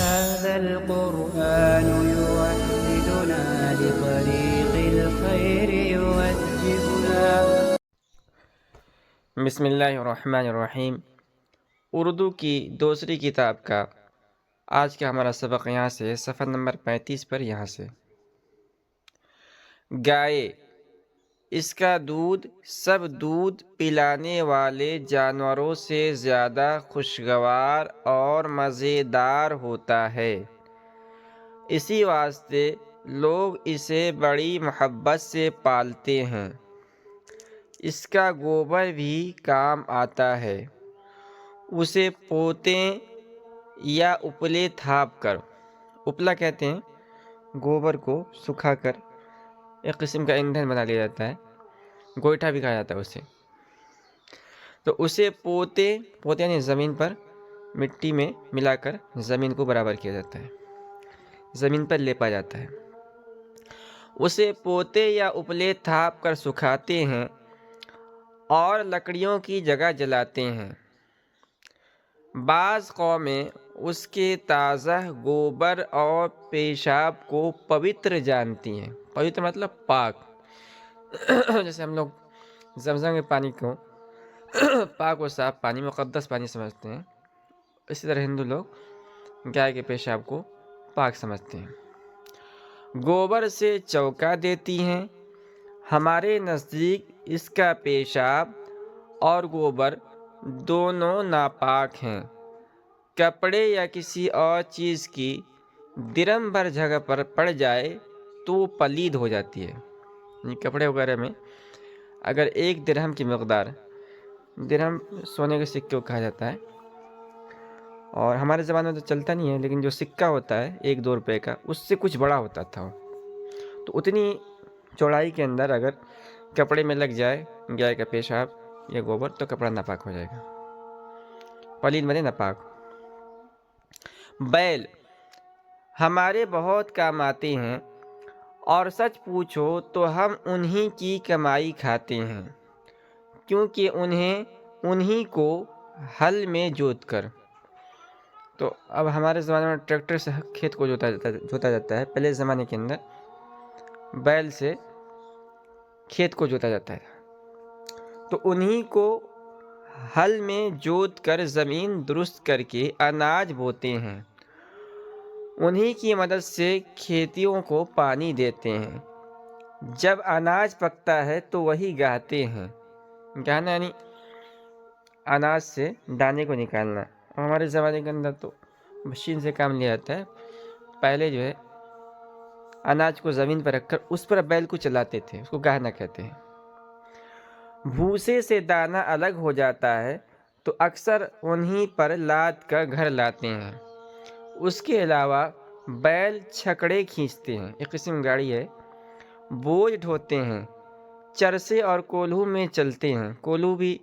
هذا القرآن يوحدنا لطريق الخير يوجهنا. بسم اللہ الرحمن الرحیم۔ اردو کی دوسری کتاب کا آج کا ہمارا سبق یہاں سے صفحہ نمبر 35 پر یہاں سے۔ گائے، اس کا دودھ سب دودھ پلانے والے جانوروں سے زیادہ خوشگوار اور مزیدار ہوتا ہے، اسی واسطے لوگ اسے بڑی محبت سے پالتے ہیں۔ اس کا گوبر بھی کام آتا ہے، اسے پوتیں یا اپلے تھاپ کر، اپلا کہتے ہیں گوبر کو سکھا کر ایک قسم کا ایندھن بنا لیا جاتا ہے، گوئٹھا بھی کہا جاتا ہے اسے، تو اسے پوتے یعنی زمین پر مٹی میں ملا کر زمین کو برابر کیا جاتا ہے، زمین پر لیپا جاتا ہے، اسے پوتے یا اپلے تھاپ کر سکھاتے ہیں اور لکڑیوں کی جگہ جلاتے ہیں۔ بعض قومیں اس کے تازہ گوبر اور پیشاب کو پوتر جانتی ہیں، پوتر مطلب پاک، جیسے ہم لوگ زمزم کے پانی کو پاک و صاف پانی، مقدس پانی سمجھتے ہیں، اسی طرح ہندو لوگ گائے کے پیشاب کو پاک سمجھتے ہیں۔ گوبر سے چوکا دیتی ہیں۔ ہمارے نزدیک اس کا پیشاب اور گوبر دونوں ناپاک ہیں۔ کپڑے یا کسی اور چیز کی درہم بھر جگہ پر پڑ جائے تو وہ پلید ہو جاتی ہے، یعنی کپڑے وغیرہ میں اگر ایک درہم کی مقدار، درہم سونے کے سکے کو کہا جاتا ہے، اور ہمارے زمانے میں تو چلتا نہیں ہے، لیکن جو سکہ ہوتا ہے 1-2 روپے کا، اس سے کچھ بڑا ہوتا تھا وہ، تو اتنی چوڑائی کے اندر اگر کپڑے میں لگ جائے گائے کا پیشاب یا گوبر تو کپڑا ناپاک ہو جائے گا، پلید بنے ناپاک۔ بیل ہمارے بہت کام آتے ہیں، اور سچ پوچھو تو ہم انہی کی کمائی کھاتے ہیں، کیونکہ انہی کو ہل میں جوت کر، تو اب ہمارے زمانے میں ٹریکٹر سے کھیت کو جوتا جاتا ہے، پہلے زمانے کے اندر بیل سے کھیت کو جوتا جاتا ہے، تو انہی کو ہل میں جوت کر زمین درست کر کے اناج بوتے ہیں، انہی کی مدد سے کھیتیوں کو پانی دیتے ہیں۔ جب اناج پکتا ہے تو وہی گاہتے ہیں، گاہنا یعنی اناج سے دانے کو نکالنا، اور ہمارے زمانے کے اندر تو مشین سے کام لیا جاتا ہے، پہلے جو ہے اناج کو زمین پر رکھ کر اس پر بیل کو چلاتے تھے، اس کو گاہنا کہتے ہیں۔ بھوسے سے دانہ الگ ہو جاتا ہے تو اکثر انہی پر لاد کر گھر لاتے ہیں۔ اس کے علاوہ بیل چھکڑے کھینچتے ہیں، ایک قسم گاڑی ہے، بوجھ ڈھوتے ہیں، چرسے اور کولہو میں چلتے ہیں، کولہو بھی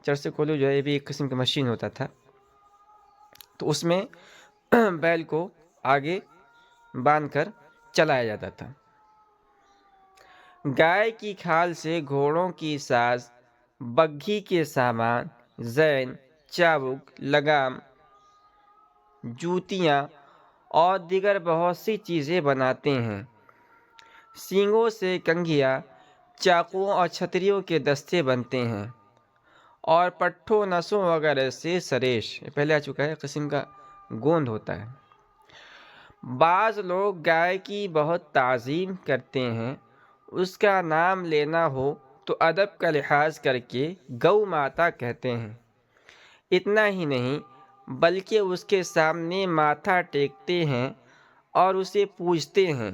چرسے کولہو جو ہے یہ بھی ایک قسم کی مشین ہوتا تھا، تو اس میں بیل کو آگے باندھ کر چلایا جاتا تھا۔ گائے کی کھال سے گھوڑوں کی ساز، بگھی کے سامان، زین، چابک، لگام، جوتیاں اور دیگر بہت سی چیزیں بناتے ہیں۔ سینگوں سے کنگھیاں، چاقوؤں اور چھتریوں کے دستے بنتے ہیں، اور پٹھوں، نسوں وغیرہ سے سریش، یہ پہلے آ چکا ہے، قسم کا گوند ہوتا ہے۔ بعض لوگ گائے کی بہت تعظیم کرتے ہیں، اس کا نام لینا ہو تو ادب کا لحاظ کر کے گو ماتا کہتے ہیں۔ اتنا ہی نہیں بلکہ اس کے سامنے ماتھا ٹیکتے ہیں اور اسے پوجتے ہیں۔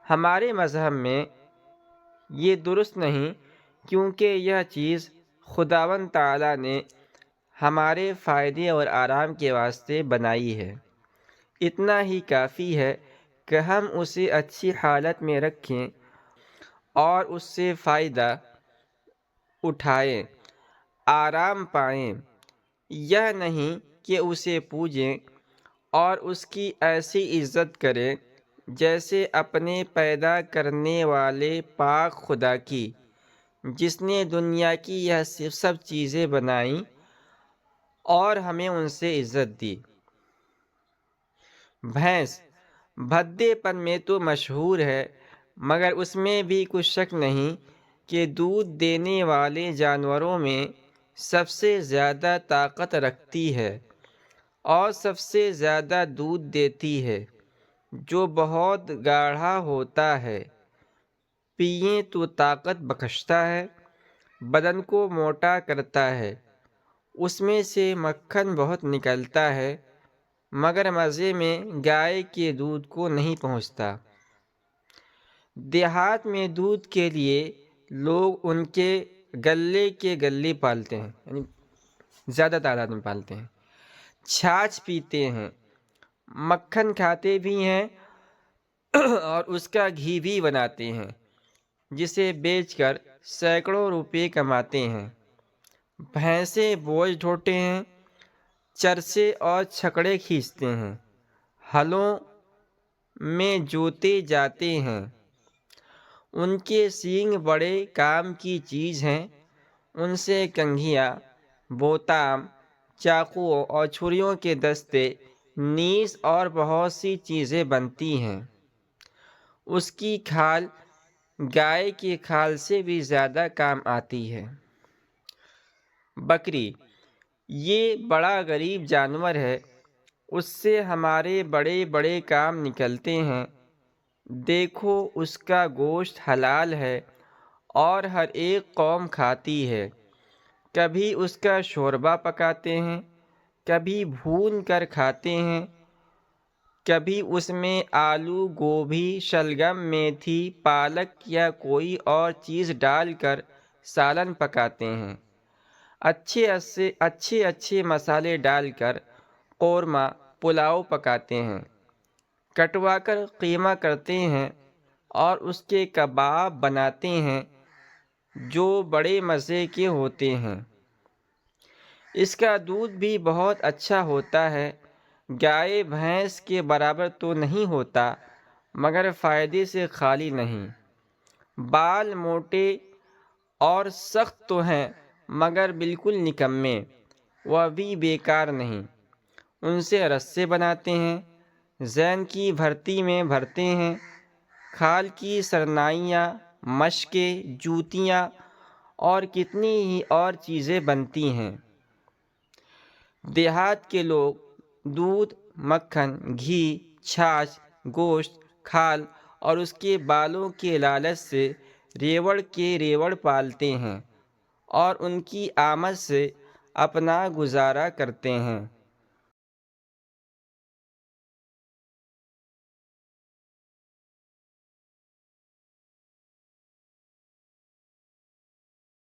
ہمارے مذہب میں یہ درست نہیں، کیونکہ یہ چیز خداوند تعالیٰ نے ہمارے فائدے اور آرام کے واسطے بنائی ہے۔ اتنا ہی کافی ہے کہ ہم اسے اچھی حالت میں رکھیں اور اس سے فائدہ اٹھائیں، آرام پائیں، یہ نہیں کہ اسے پوجیں اور اس کی ایسی عزت کریں جیسے اپنے پیدا کرنے والے پاک خدا کی، جس نے دنیا کی یہ سب چیزیں بنائیں اور ہمیں ان سے عزت دی۔ بھینس بھدے پن میں تو مشہور ہے، مگر اس میں بھی کچھ شک نہیں کہ دودھ دینے والے جانوروں میں سب سے زیادہ طاقت رکھتی ہے اور سب سے زیادہ دودھ دیتی ہے، جو بہت گاڑھا ہوتا ہے۔ پئیں تو طاقت بخشتا ہے، بدن کو موٹا کرتا ہے، اس میں سے مکھن بہت نکلتا ہے، مگر مزے میں گائے کے دودھ کو نہیں پہنچتا۔ دیہات میں دودھ کے لیے لوگ ان کے گلے پالتے ہیں، یعنی زیادہ تعداد میں پالتے ہیں، چھاچھ پیتے ہیں، مکھن کھاتے بھی ہیں اور اس کا گھی بھی بناتے ہیں، جسے بیچ کر سینکڑوں روپے کماتے ہیں۔ بھینسیں بوجھ ڈھوتے ہیں، چرسے اور چھکڑے کھینچتے ہیں، ہلوں میں جوتے جاتے ہیں۔ ان کے سینگ بڑے کام کی چیز ہیں، ان سے کنگھیاں، بوتام، چاقو اور چھریوں کے دستے، نیز اور بہت سی چیزیں بنتی ہیں۔ اس کی کھال گائے کی کھال سے بھی زیادہ کام آتی ہے۔ بکری یہ بڑا غریب جانور ہے، اس سے ہمارے بڑے بڑے کام نکلتے ہیں۔ دیکھو اس کا گوشت حلال ہے اور ہر ایک قوم کھاتی ہے۔ کبھی اس کا شوربہ پکاتے ہیں، کبھی بھون کر کھاتے ہیں، کبھی اس میں آلو، گوبھی، شلگم، میتھی، پالک یا کوئی اور چیز ڈال کر سالن پکاتے ہیں۔ اچھے مسالے ڈال کر قورمہ، پلاؤ پکاتے ہیں، کٹوا کر قیمہ کرتے ہیں اور اس کے کباب بناتے ہیں، جو بڑے مزے کے ہوتے ہیں۔ اس کا دودھ بھی بہت اچھا ہوتا ہے، گائے بھینس کے برابر تو نہیں ہوتا، مگر فائدے سے خالی نہیں۔ بال موٹے اور سخت تو ہیں، مگر بالکل نکمّے، وہ بھی بیکار نہیں۔ ان سے رسے بناتے ہیں، زین کی بھرتی میں بھرتے ہیں، کھال کی سرنائیاں، مشکیں، جوتیاں اور کتنی ہی اور چیزیں بنتی ہیں۔ دیہات کے لوگ دودھ، مکھن، گھی، چھاچھ، گوشت، کھال اور اس کے بالوں کے لالچ سے ریوڑ کے ریوڑ پالتے ہیں اور ان کی آمد سے اپنا گزارا کرتے ہیں۔